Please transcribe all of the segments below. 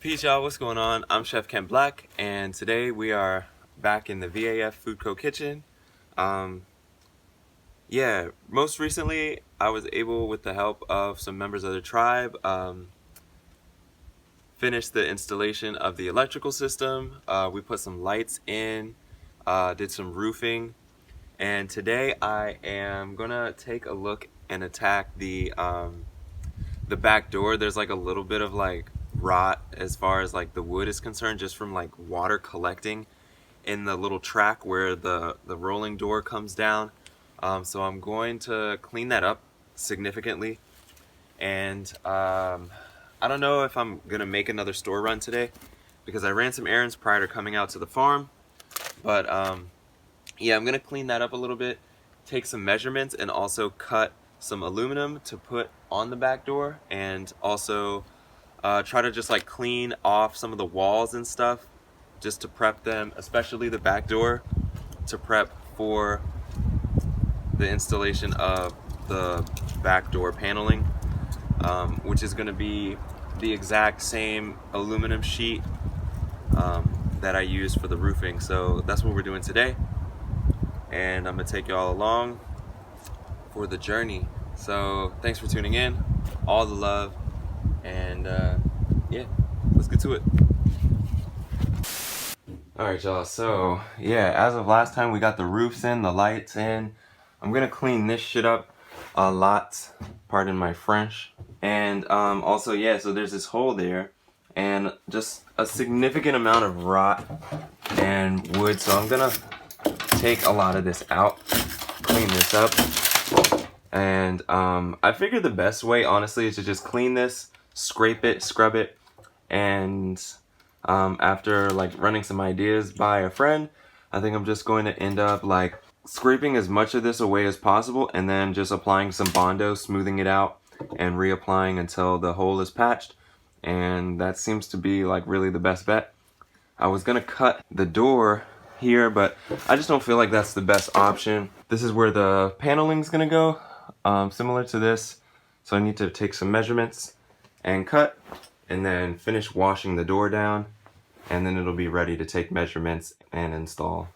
Peace, y'all. What's going on? I'm Chef Ken Black, and today we are back in the VafFoodCo Kitchen. Most recently I was able, with the help of some members of the tribe, finish the installation of the electrical system. We put some lights in, did some roofing, and today I am gonna take a look and attack the back door. There's like a little bit of like rot as far as like the wood is concerned, just from like water collecting in the little track where the rolling door comes down. So I'm going to clean that up significantly, and I don't know if I'm gonna make another store run today because I ran some errands prior to coming out to the farm, but yeah, I'm gonna clean that up a little bit, take some measurements, and also cut some aluminum to put on the back door, and also try to just like clean off some of the walls and stuff just to prep them, especially the back door, to prep for the installation of the back door paneling, which is going to be the exact same aluminum sheet that I use for the roofing. So that's what we're doing today, and I'm gonna take y'all along for the journey. So thanks for tuning in, all the love, and yeah, let's get to it. Alright, y'all, so yeah, as of last time, we got the roofs in, the lights in. I'm gonna clean this shit up a lot, pardon my French. And also, yeah, so there's this hole there and just a significant amount of rot and wood, so I'm gonna take a lot of this out, clean this up. And I figured the best way, honestly, is to just clean this, scrape it, scrub it, and after like running some ideas by a friend, I think I'm just going to end up like scraping as much of this away as possible, and then just applying some Bondo, smoothing it out, and reapplying until the hole is patched. And that seems to be like really the best bet. I was gonna cut the door here, but I just don't feel like that's the best option. This is where the paneling's gonna go, similar to this. So I need to take some measurements and cut, and then finish washing the door down, and then it'll be ready to take measurements and install.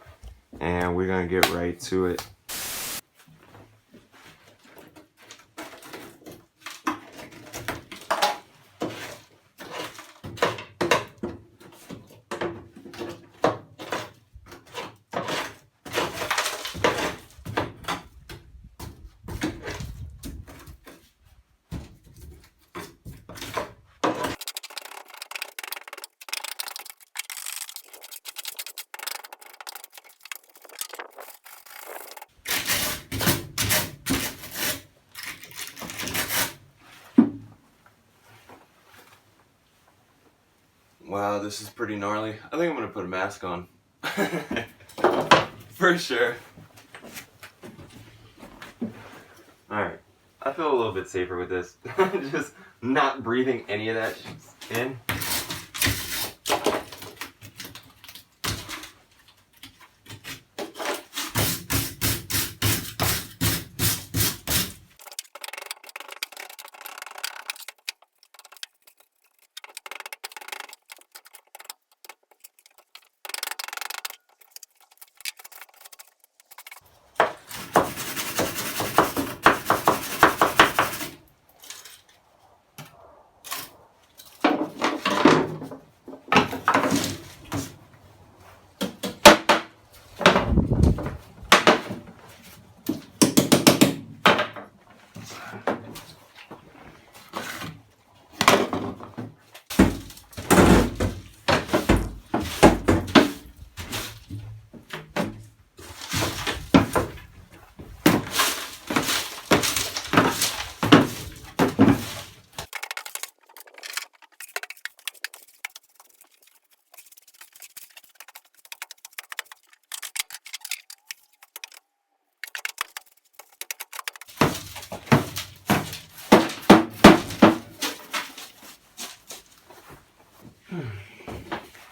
And we're gonna get right to it. Wow, this is pretty gnarly. I think I'm gonna put a mask on. For sure. Alright, I feel a little bit safer with this. Just not breathing any of that in.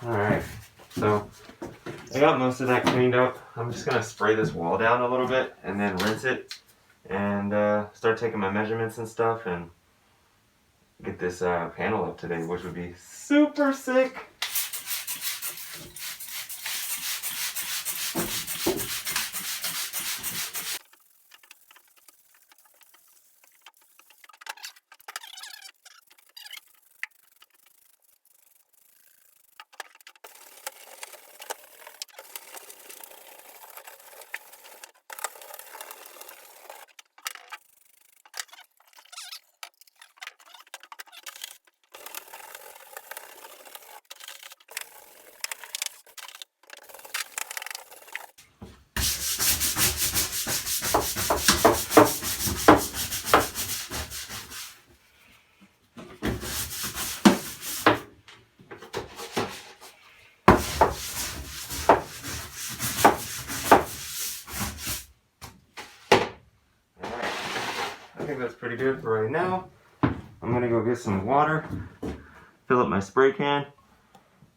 Alright, so I got most of that cleaned up. I'm just going to spray this wall down a little bit and then rinse it, and start taking my measurements and stuff, and get this panel up today, which would be super sick. I think that's pretty good for right now. I'm gonna go get some water, fill up my spray can,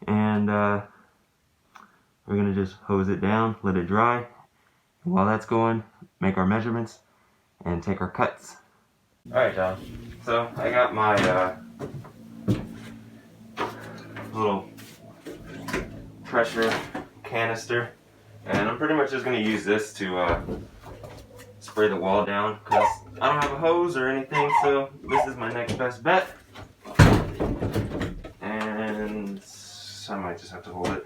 and we're gonna just hose it down, let it dry. While that's going, make our measurements and take our cuts. Alright, John. So I got my little pressure canister, and I'm pretty much just gonna use this to spray the wall down because I don't have a hose or anything, so this is my next best bet. And I might just have to hold it.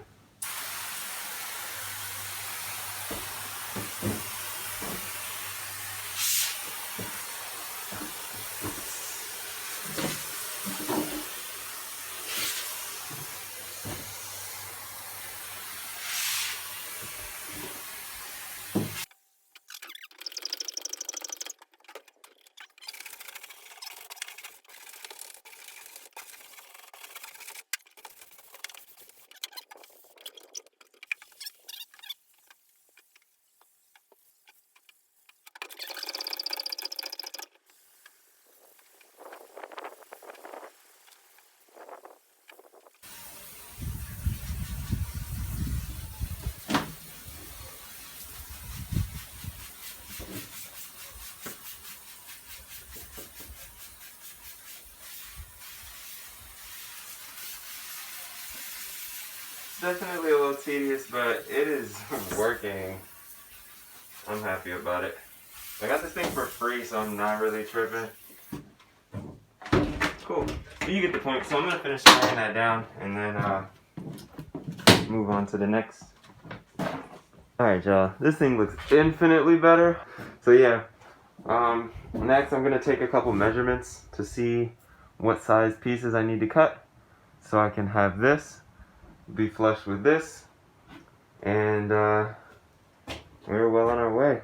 Definitely a little tedious, but it is working. I'm happy about it. I got this thing for free, so I'm not really tripping. Cool. But you get the point. So I'm gonna finish spraying that down and then move on to the next. Alright, y'all. This thing looks infinitely better. So yeah. Next I'm gonna take a couple measurements to see what size pieces I need to cut so I can have this be flush with this, and we're well on our way.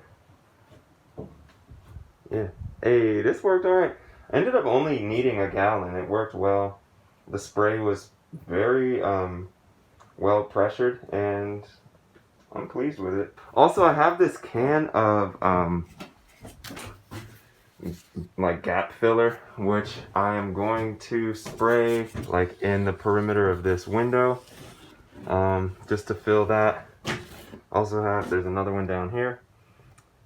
Yeah. Hey, this worked alright. I ended up only needing a gallon. It worked well. The spray was very well pressured, and I'm pleased with it. Also, I have this can of like gap filler, which I am going to spray like in the perimeter of this window. Just to fill that. Also there's another one down here.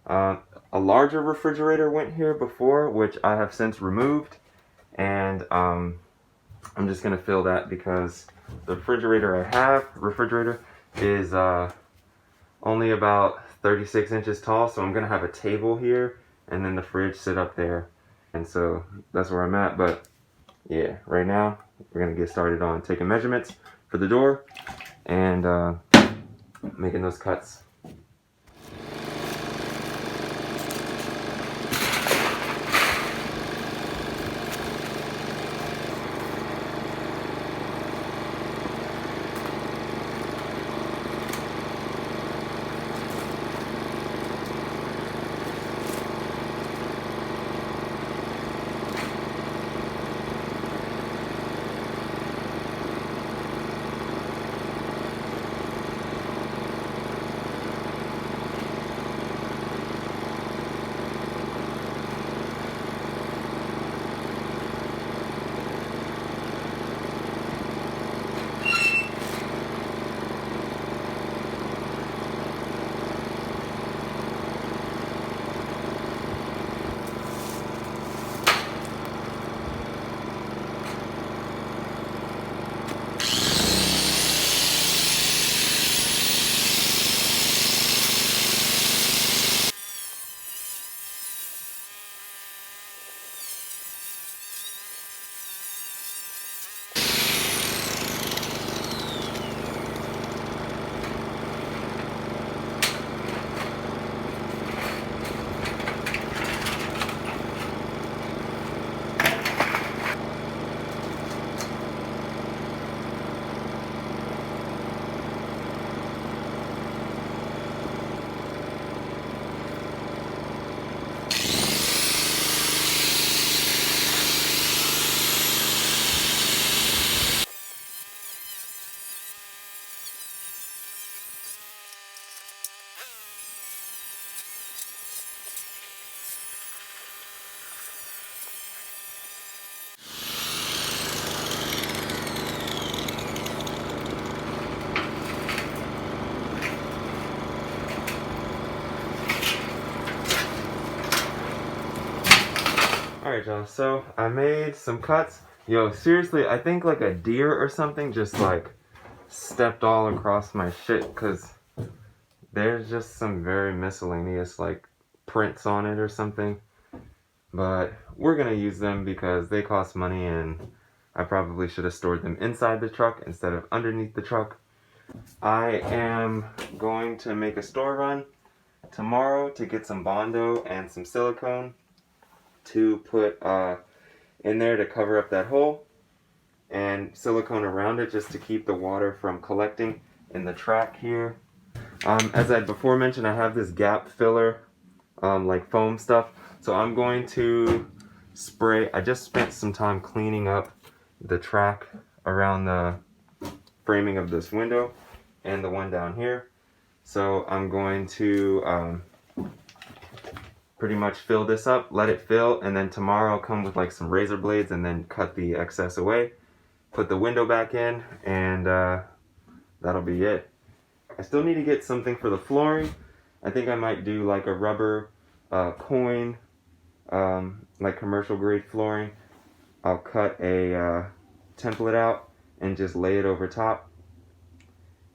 A larger refrigerator went here before, which I have since removed, and I'm just gonna fill that because the refrigerator I have is only about 36 inches tall, so I'm gonna have a table here and then the fridge sit up there, and so that's where I'm at. But yeah, right now we're gonna get started on taking measurements for the door and making those cuts. Alright, y'all, so I made some cuts. Yo, seriously, I think like a deer or something just like stepped all across my shit, because there's just some very miscellaneous like prints on it or something. But we're gonna use them because they cost money, and I probably should have stored them inside the truck instead of underneath the truck. I am going to make a store run tomorrow to get some Bondo and some silicone to put in there to cover up that hole, and silicone around it just to keep the water from collecting in the track here. As I before mentioned, I have this gap filler like foam stuff, so I'm going to spray. I just spent some time cleaning up the track around the framing of this window and the one down here, so I'm going to pretty much fill this up, let it fill, and then tomorrow I'll come with like some razor blades and then cut the excess away, put the window back in, and that'll be it. I still need to get something for the flooring. I think I might do like a rubber coin, like commercial grade flooring. I'll cut a template out and just lay it over top.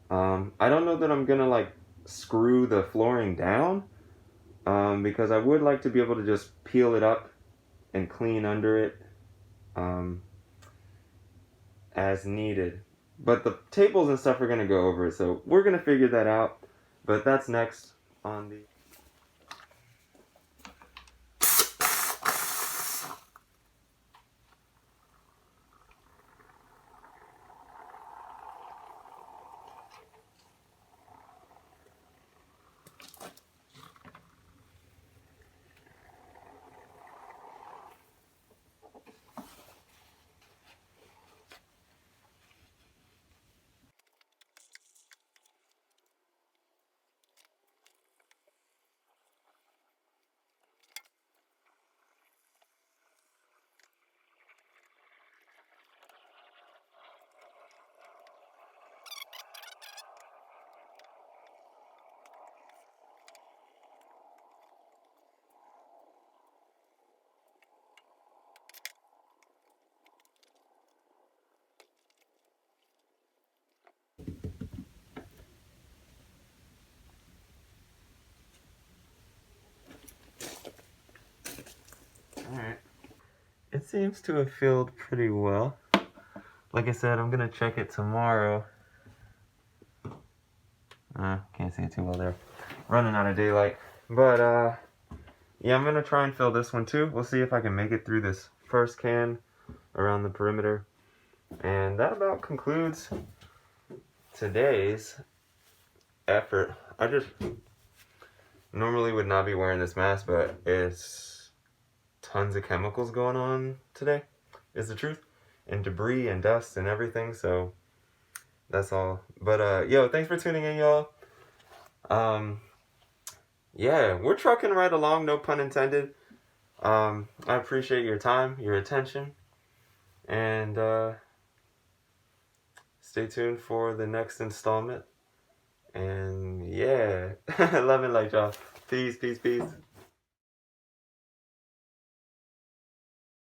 I don't know that I'm gonna like screw the flooring down, because I would like to be able to just peel it up and clean under it as needed. But the tables and stuff are going to go over it, so we're going to figure that out. But that's next on the... Alright. It seems to have filled pretty well. Like I said, I'm going to check it tomorrow. Can't see it too well there. Running out of daylight. But, yeah, I'm going to try and fill this one too. We'll see if I can make it through this first can around the perimeter. And that about concludes today's effort. I just normally would not be wearing this mask, but it's tons of chemicals going on today, is the truth. And debris and dust and everything, so that's all. But, yo, thanks for tuning in, y'all. Yeah, we're trucking right along, no pun intended. I appreciate your time, your attention, and stay tuned for the next installment. And yeah, love and light, y'all. Peace, peace, peace.